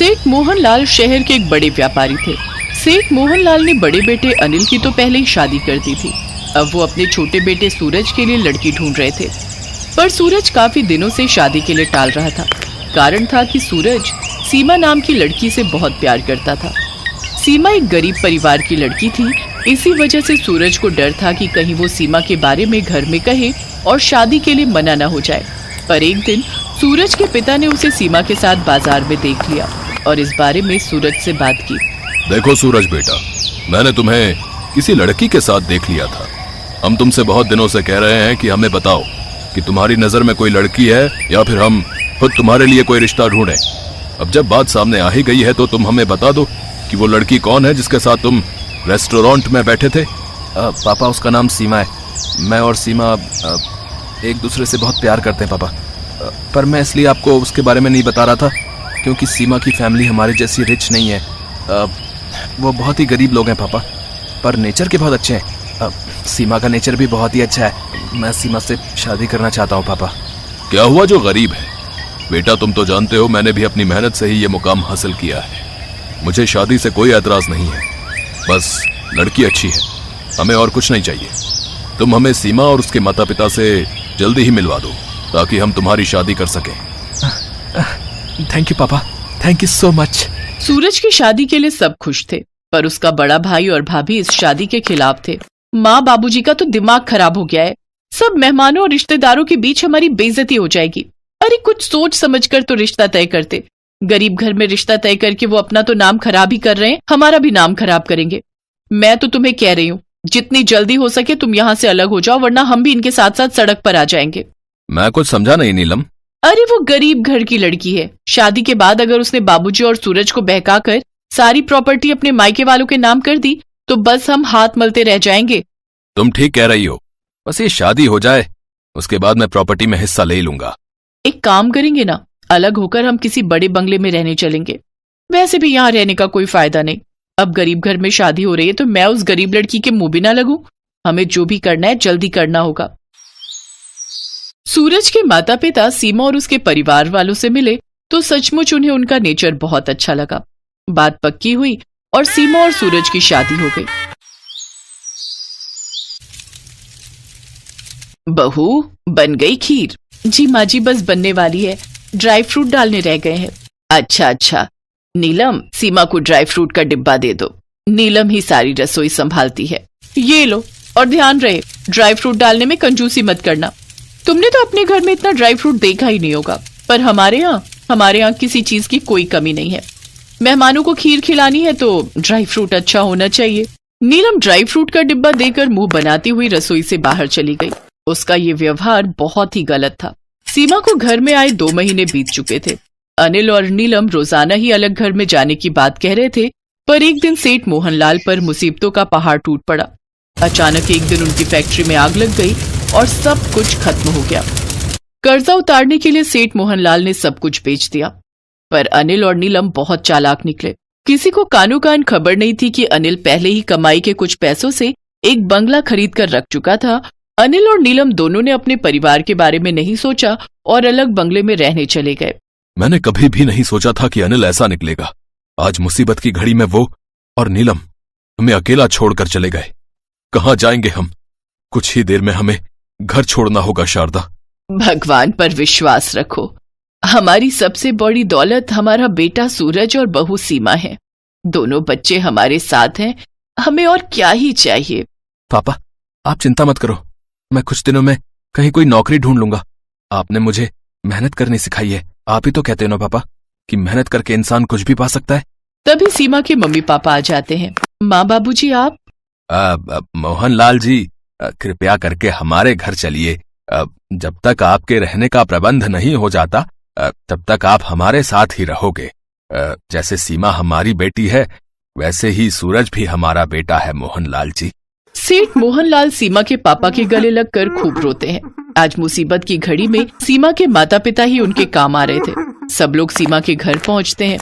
सेठ मोहनलाल शहर के एक बड़े व्यापारी थे। सेठ मोहनलाल ने बड़े बेटे अनिल की तो पहले ही शादी कर दी थी। अब वो अपने छोटे बेटे सूरज के लिए लड़की ढूंढ रहे थे, पर सूरज काफी दिनों से शादी के लिए टाल रहा था। कारण था कि सूरज सीमा नाम की लड़की से बहुत प्यार करता था। सीमा एक गरीब परिवार की लड़की थी, इसी वजह से सूरज को डर था कि कहीं वो सीमा के बारे में घर में कहे और शादी के लिए मना न हो जाए। पर एक दिन सूरज के पिता ने उसे सीमा के साथ बाजार में देख लिया और इस बारे में सूरज से बात की। देखो सूरज बेटा, मैंने तुम्हें किसी लड़की के साथ देख लिया था। हम तुमसे बहुत दिनों से कह रहे हैं कि हमें बताओ कि तुम्हारी नजर में कोई लड़की है या फिर हम खुद तुम्हारे लिए कोई रिश्ता ढूंढें। अब जब बात सामने आ ही गई है तो तुम हमें बता दो कि वो लड़की कौन है जिसके साथ तुम रेस्टोरेंट में बैठे थे। पापा, उसका नाम सीमा है। मैं और सीमा एक दूसरे से बहुत प्यार करते हैं पापा। पर मैं इसलिए आपको उसके बारे में नहीं बता रहा था क्योंकि सीमा की फैमिली हमारे जैसी रिच नहीं है। वो बहुत ही गरीब लोग हैं पापा, पर नेचर के बहुत अच्छे हैं। सीमा का नेचर भी बहुत ही अच्छा है। मैं सीमा से शादी करना चाहता हूँ पापा। क्या हुआ जो गरीब है? बेटा तुम तो जानते हो मैंने भी अपनी मेहनत से ही ये मुकाम हासिल किया है। मुझे शादी से कोई एतराज नहीं है, बस लड़की अच्छी है, हमें और कुछ नहीं चाहिए। तुम हमें सीमा और उसके माता पिता से जल्दी ही मिलवा दो ताकि हम तुम्हारी शादी कर सकें। थैंक यू पापा, थैंक यू सो मच। सूरज की शादी के लिए सब खुश थे, पर उसका बड़ा भाई और भाभी इस शादी के खिलाफ थे। माँ बाबूजी का तो दिमाग खराब हो गया है। सब मेहमानों और रिश्तेदारों के बीच हमारी बेइज्जती हो जाएगी। अरे कुछ सोच समझकर तो रिश्ता तय करते। गरीब घर में रिश्ता तय करके वो अपना तो नाम खराब ही कर रहे हैं, हमारा भी नाम खराब करेंगे। मैं तो तुम्हें कह रही हूँ, जितनी जल्दी हो सके तुम यहाँ से अलग हो जाओ, वरना हम भी इनके साथ साथ सड़क पर आ जाएंगे। मैं कुछ समझा नहीं नीलम। अरे वो गरीब घर की लड़की है। शादी के बाद अगर उसने बाबूजी और सूरज को बहकाकर सारी प्रॉपर्टी अपने मायके वालों के नाम कर दी तो बस हम हाथ मलते रह जाएंगे। तुम ठीक कह रही हो, बस ये शादी हो जाए उसके बाद मैं प्रॉपर्टी में हिस्सा ले लूंगा। एक काम करेंगे ना, अलग होकर हम किसी बड़े बंगले में रहने चलेंगे। वैसे भी यहाँ रहने का कोई फायदा नहीं। अब गरीब घर में शादी हो रही है तो मैं उस गरीब लड़की के मुंह भी ना लगूं। हमें जो भी करना है जल्दी करना होगा। सूरज के माता पिता सीमा और उसके परिवार वालों से मिले तो सचमुच उन्हें उनका नेचर बहुत अच्छा लगा। बात पक्की हुई और सीमा और सूरज की शादी हो गई। बहू, बन गई खीर? जी माँ जी, बस बनने वाली है, ड्राई फ्रूट डालने रह गए हैं। अच्छा, नीलम सीमा को ड्राई फ्रूट का डिब्बा दे दो। नीलम ही सारी रसोई संभालती है। ये लो, और ध्यान रहे ड्राई फ्रूट डालने में कंजूसी मत करना। तुमने तो अपने घर में इतना ड्राई फ्रूट देखा ही नहीं होगा, पर हमारे यहाँ किसी चीज की कोई कमी नहीं है। मेहमानों को खीर खिलानी है तो ड्राई फ्रूट अच्छा होना चाहिए। नीलम ड्राई फ्रूट का डिब्बा देकर मुंह बनाती हुई रसोई से बाहर चली गई। उसका ये व्यवहार बहुत ही गलत था। सीमा को घर में आए 2 महीने बीत चुके थे। अनिल और नीलम रोजाना ही अलग घर में जाने की बात कह रहे थे, पर एक दिन सेठ मोहनलाल पर मुसीबतों का पहाड़ टूट पड़ा। अचानक एक दिन उनकी फैक्ट्री में आग लग गई और सब कुछ खत्म हो गया। कर्जा उतारने के लिए सेठ मोहनलाल ने सब कुछ बेच दिया। पर अनिल और नीलम बहुत चालाक निकले। किसी को कानो कान खबर नहीं थी कि अनिल पहले ही कमाई के कुछ पैसों से एक बंगला खरीद कर रख चुका था। अनिल और नीलम दोनों ने अपने परिवार के बारे में नहीं सोचा और अलग बंगले में रहने चले गए। मैंने कभी भी नहीं सोचा था कि अनिल ऐसा निकलेगा। आज मुसीबत की घड़ी में वो और नीलम हमें अकेला छोड़कर चले गए। कहाँ जाएंगे हम? कुछ ही देर में हमें घर छोड़ना होगा। शारदा, भगवान पर विश्वास रखो। हमारी सबसे बड़ी दौलत हमारा बेटा सूरज और बहू सीमा है। दोनों बच्चे हमारे साथ हैं, हमें और क्या ही चाहिए। पापा, आप चिंता मत करो, मैं कुछ दिनों में कहीं कोई नौकरी ढूंढ लूंगा। आपने मुझे मेहनत करनी सिखाई है। आप ही तो कहते हो ना पापा कि मेहनत करके इंसान कुछ भी पा सकता है। तभी सीमा के मम्मी पापा आ जाते हैं। माँ बाबूजी, आप? मोहनलाल जी, कृपया करके हमारे घर चलिए। जब तक आपके रहने का प्रबंध नहीं हो जाता तब तक आप हमारे साथ ही रहोगे। जैसे सीमा हमारी बेटी है वैसे ही सूरज भी हमारा बेटा है मोहनलाल जी। सेठ मोहनलाल सीमा के पापा के गले लगकर खूब रोते हैं। आज मुसीबत की घड़ी में सीमा के माता पिता ही उनके काम आ रहे थे। सब लोग सीमा के घर पहुंचते हैं।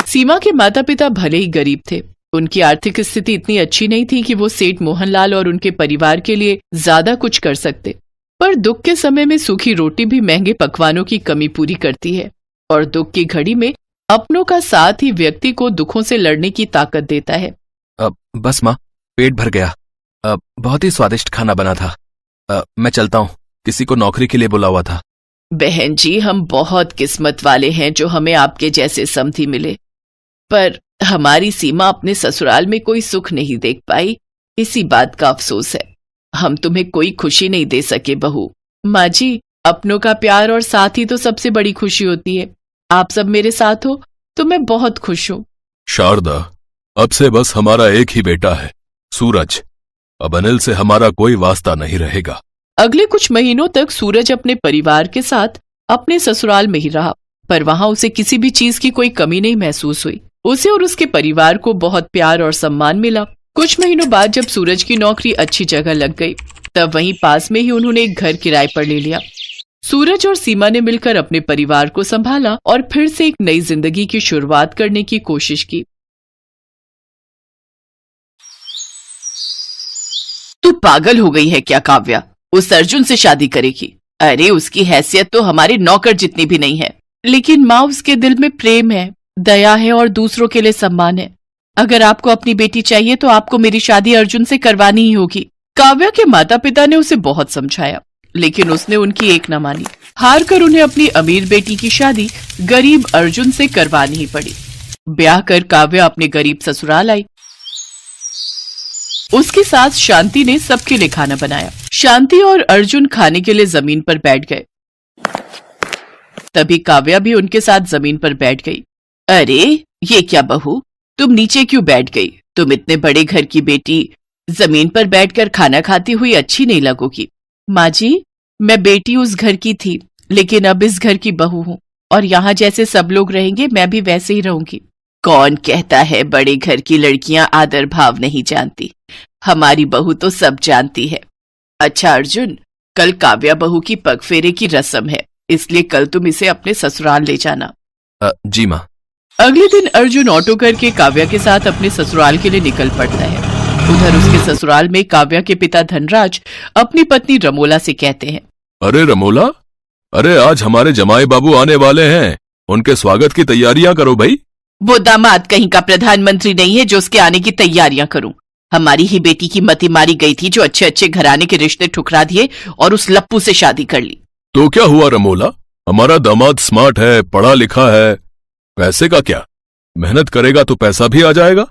सीमा के माता पिता भले ही गरीब थे, उनकी आर्थिक स्थिति इतनी अच्छी नहीं थी कि वो सेठ मोहनलाल और उनके परिवार के लिए ज्यादा कुछ कर सकते। पर दुख के समय में सूखी रोटी भी महंगे पकवानों की कमी पूरी करती है, और दुख की घड़ी में अपनों का साथ ही व्यक्ति को दुखों से लड़ने की ताकत देता है। बस माँ, पेट भर गया। बहुत ही स्वादिष्ट खाना बना था। मैं चलता हूँ, किसी को नौकरी के लिए बुला हुआ था। बहन जी, हम बहुत किस्मत वाले हैं जो हमें आपके जैसे समधी मिले, पर हमारी सीमा अपने ससुराल में कोई सुख नहीं देख पाई, इसी बात का अफसोस है। हम तुम्हें कोई खुशी नहीं दे सके बहू। माँ जी, अपनों का प्यार और साथ ही तो सबसे बड़ी खुशी होती है। आप सब मेरे साथ हो तो मैं बहुत खुश हूँ। शारदा, अब से बस हमारा एक ही बेटा है, सूरज। अब अनिल से हमारा कोई वास्ता नहीं रहेगा। अगले कुछ महीनों तक सूरज अपने परिवार के साथ अपने ससुराल में ही रहा, पर वहां उसे किसी भी चीज की कोई कमी नहीं महसूस हुई। उसे और उसके परिवार को बहुत प्यार और सम्मान मिला। कुछ महीनों बाद जब सूरज की नौकरी अच्छी जगह लग गई, तब वहीं पास में ही उन्होंने एक घर किराए पर ले लिया। सूरज और सीमा ने मिलकर अपने परिवार को संभाला और फिर से एक नई जिंदगी की शुरुआत करने की कोशिश की। तू पागल हो गई है क्या काव्या? उस अर्जुन से शादी करेगी? अरे उसकी हैसियत तो हमारे नौकर जितनी भी नहीं है। लेकिन माँ, उसके दिल में प्रेम है, दया है और दूसरों के लिए सम्मान है। अगर आपको अपनी बेटी चाहिए तो आपको मेरी शादी अर्जुन से करवानी ही होगी। काव्या के माता पिता ने उसे बहुत समझाया, लेकिन उसने उनकी एक न मानी। हार कर उन्हें अपनी अमीर बेटी की शादी गरीब अर्जुन से करवानी ही पड़ी। ब्याह कर काव्या अपने गरीब ससुराल आई। उसकी सास शांति ने सबके लिए खाना बनाया। शांति और अर्जुन खाने के लिए जमीन पर बैठ गए। तभी काव्या भी उनके साथ जमीन पर बैठ गई। अरे ये क्या बहू, तुम नीचे क्यों बैठ गई? तुम इतने बड़े घर की बेटी जमीन पर बैठकर खाना खाती हुई अच्छी नहीं लगोगी। माँ जी, मैं बेटी उस घर की थी, लेकिन अब इस घर की बहू हूँ और यहाँ जैसे सब लोग रहेंगे मैं भी वैसे ही रहूंगी। कौन कहता है बड़े घर की लड़कियां आदर भाव नहीं जानती? हमारी बहू तो सब जानती है। अच्छा अर्जुन, कल काव्या बहू की पगफेरे की रस्म है, इसलिए कल तुम इसे अपने ससुराल ले जाना। जी माँ। अगले दिन अर्जुन ऑटो करके काव्या के साथ अपने ससुराल के लिए निकल पड़ता है। उधर उसके ससुराल में काव्या के पिता धनराज अपनी पत्नी रमोला से कहते हैं, अरे रमोला, अरे आज हमारे जमाई बाबू आने वाले हैं, उनके स्वागत की तैयारियां करो भाई। वो दामाद कहीं का प्रधानमंत्री नहीं है जो उसके आने की तैयारियां करूं। हमारी ही बेटी की मति मारी गई थी जो अच्छे अच्छे घराने के रिश्ते ठुकरा दिए और उस लप्पू से शादी कर ली। तो क्या हुआ रमोला, हमारा दामाद स्मार्ट है, पढ़ा लिखा है, पैसे का क्या, मेहनत करेगा तो पैसा भी आ जाएगा।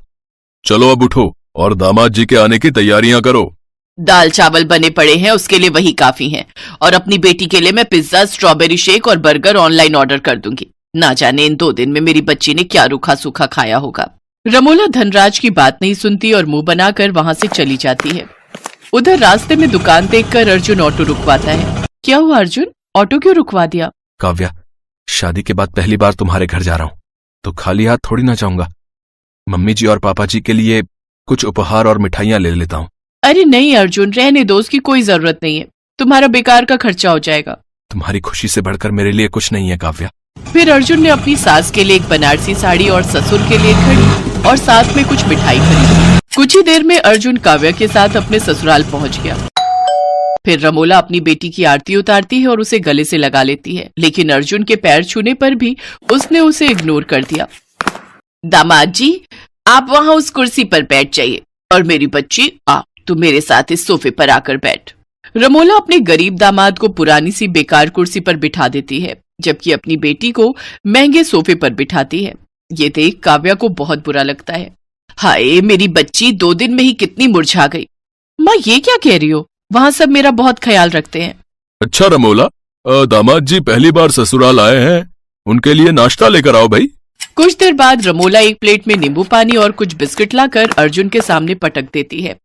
चलो अब उठो और दामाद जी के आने की तैयारियां करो। दाल चावल बने पड़े हैं, उसके लिए वही काफी है। और अपनी बेटी के लिए मैं पिज्जा, स्ट्रॉबेरी शेक और बर्गर ऑनलाइन ऑर्डर कर दूंगी। ना जाने इन 2 दिन में मेरी बच्ची ने क्या रूखा सूखा खाया होगा। रमोला धनराज की बात नहीं सुनती और मुंह बनाकर वहां से चली जाती है। उधर रास्ते में दुकान देखकर अर्जुन ऑटो रुकवाता है। क्या हुआ अर्जुन, ऑटो क्यों रुकवा दिया? काव्या, शादी के बाद पहली बार तुम्हारे घर जा रहा हूँ, तो खाली हाथ थोड़ी ना जाऊंगा। मम्मी जी और पापा जी के लिए कुछ उपहार और मिठाइयां ले लेता हूँ। अरे नहीं अर्जुन, रहने दो, उसकी कोई जरूरत नहीं है। तुम्हारा बेकार का खर्चा हो जाएगा। तुम्हारी खुशी से बढ़कर मेरे लिए कुछ नहीं है काव्या। फिर अर्जुन ने अपनी सास के लिए एक बनारसी साड़ी और ससुर के लिए घड़ी और साथ में कुछ मिठाई खरीदी। कुछ ही देर में अर्जुन काव्या के साथ अपने ससुराल पहुंच गया। फिर रमोला अपनी बेटी की आरती उतारती है और उसे गले से लगा लेती है, लेकिन अर्जुन के पैर छूने पर भी उसने उसे इग्नोर कर दिया। दामाद जी, आप वहां उस कुर्सी पर बैठ जाइए और मेरी बच्ची तू मेरे साथ इस सोफे पर आकर बैठ। रमोला अपने गरीब दामाद को पुरानी सी बेकार कुर्सी पर बिठा देती है, जबकि अपनी बेटी को महंगे सोफे पर बिठाती है। ये देख काव्या को बहुत बुरा लगता है। हाय, मेरी बच्ची 2 दिन में ही कितनी मुरझा गई। माँ, ये क्या कह रही हो? वहाँ सब मेरा बहुत ख्याल रखते हैं। अच्छा रमोला, दामाद जी पहली बार ससुराल आए हैं, उनके लिए नाश्ता लेकर आओ भाई। कुछ देर बाद रमोला एक प्लेट में नींबू पानी और कुछ बिस्किट लाकर अर्जुन के सामने पटक देती है।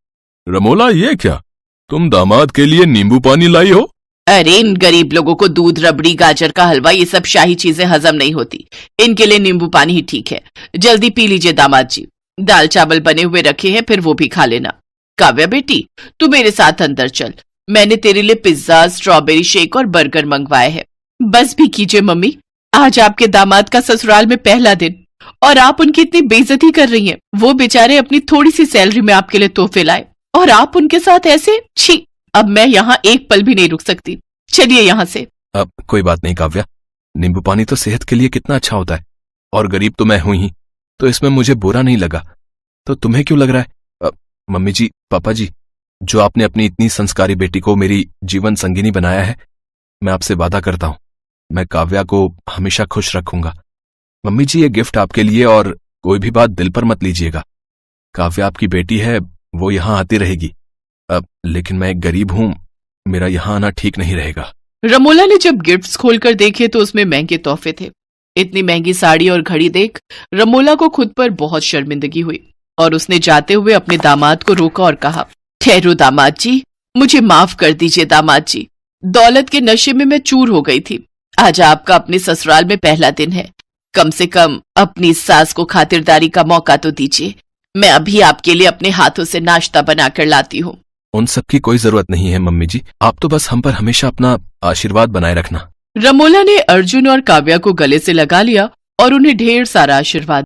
रमोला, ये क्या, तुम दामाद के लिए नींबू पानी लाई हो? अरे इन गरीब लोगों को दूध, रबड़ी, गाजर का हलवा, ये सब शाही चीजें हजम नहीं होती। इनके लिए नींबू पानी ही ठीक है। जल्दी पी लीजिए दामाद जी। दाल चावल बने हुए रखे हैं, फिर वो भी खा लेना। काव्या बेटी, तू मेरे साथ अंदर चल। मैंने तेरे लिए पिज्जा, स्ट्रॉबेरी शेक और बर्गर मंगवाए हैं। बस भी कीजिए मम्मी, आज आपके दामाद का ससुराल में पहला दिन और आप उनकी इतनी बेइज्जती कर रही हैं। वो बेचारे अपनी थोड़ी सी सैलरी में आपके लिए तोहफे लाए और आप उनके साथ ऐसे। छी, अब मैं यहाँ एक पल भी नहीं रुक सकती। चलिए यहाँ से। अब कोई बात नहीं काव्या, नींबू पानी तो सेहत के लिए कितना अच्छा होता है। और गरीब तो मैं हूं ही, तो इसमें मुझे बुरा नहीं लगा। तो तुम्हें क्यों लग रहा है? मम्मी जी, पापा जी, जो आपने अपनी इतनी संस्कारी बेटी को मेरी जीवन संगिनी बनाया है, मैं आपसे वादा करता हूं मैं काव्या को हमेशा खुश रखूंगा। मम्मी जी, ये गिफ्ट आपके लिए, और कोई भी बात दिल पर मत लीजिएगा। काव्या आपकी बेटी है, वो यहां आती रहेगी। लेकिन मैं एक गरीब हूं, मेरा यहां आना ठीक नहीं रहेगा। रमोला ने जब गिफ्ट्स खोलकर देखे तो उसमें महंगे तोहफे थे। इतनी महंगी साड़ी और घड़ी देख रमोला को खुद पर बहुत शर्मिंदगी हुई और उसने जाते हुए अपने दामाद को रोका और कहा, ठहरो दामाद जी, मुझे माफ कर दीजिए दामाद जी। दौलत के नशे में मैं चूर हो गई थी। आज आपका अपने ससुराल में पहला दिन है, कम से कम अपनी सास को खातिरदारी का मौका तो दीजिए। मैं अभी आपके लिए अपने हाथों से नाश्ता बनाकर लाती हूँ। उन सब की कोई जरूरत नहीं है मम्मी जी, आप तो बस हम पर हमेशा अपना आशीर्वाद बनाए रखना। रमोला ने अर्जुन और काव्या को गले से लगा लिया और उन्हें ढेर सारा आशीर्वाद